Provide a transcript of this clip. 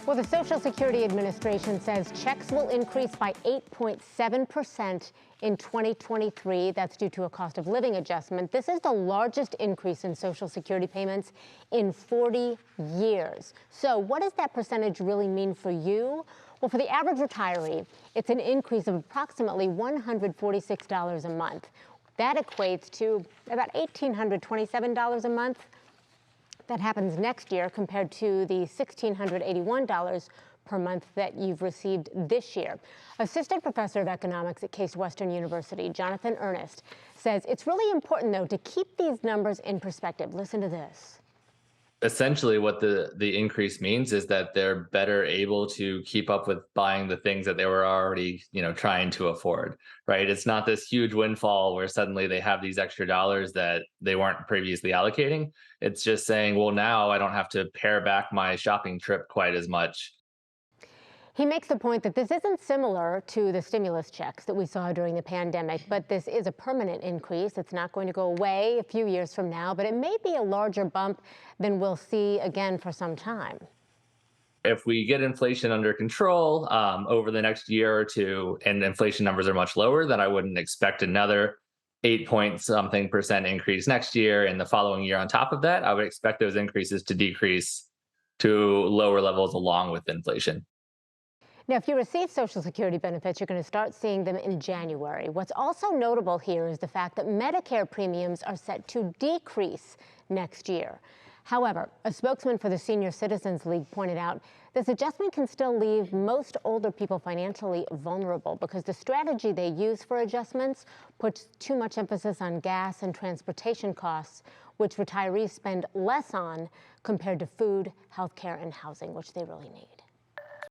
Well, the Social Security Administration says checks will increase by 8.7% in 2023. That's due to a cost of living adjustment. This is the largest increase in Social Security payments in 40 years. So what does that percentage really mean for you? Well, for the average retiree, it's an increase of approximately $146 a month. That equates to about $1,827 a month. That happens next year compared to the $1,681 per month that you've received this year. Assistant Professor of Economics at Case Western University, Jonathan Ernest, says it's really important, though, to keep these numbers in perspective. Listen to this. Essentially what the increase means is that they're better able to keep up with buying the things that they were already trying to afford, right? It's not this huge windfall where suddenly they have these extra dollars that they weren't previously allocating. It's just saying, well, now I don't have to pare back my shopping trip quite as much. He makes the point that this isn't similar to the stimulus checks that we saw during the pandemic, but this is a permanent increase. It's not going to go away a few years from now, but it may be a larger bump than we'll see again for some time. If we get inflation under control over the next year or two, and inflation numbers are much lower, then I wouldn't expect another 8 point something% increase next year. And the following year on top of that, I would expect those increases to decrease to lower levels along with inflation. Now, if you receive Social Security benefits, you're going to start seeing them in January. What's also notable here is the fact that Medicare premiums are set to decrease next year. However, a spokesman for the Senior Citizens League pointed out this adjustment can still leave most older people financially vulnerable because the strategy they use for adjustments puts too much emphasis on gas and transportation costs, which retirees spend less on compared to food, health care, and housing, which they really need.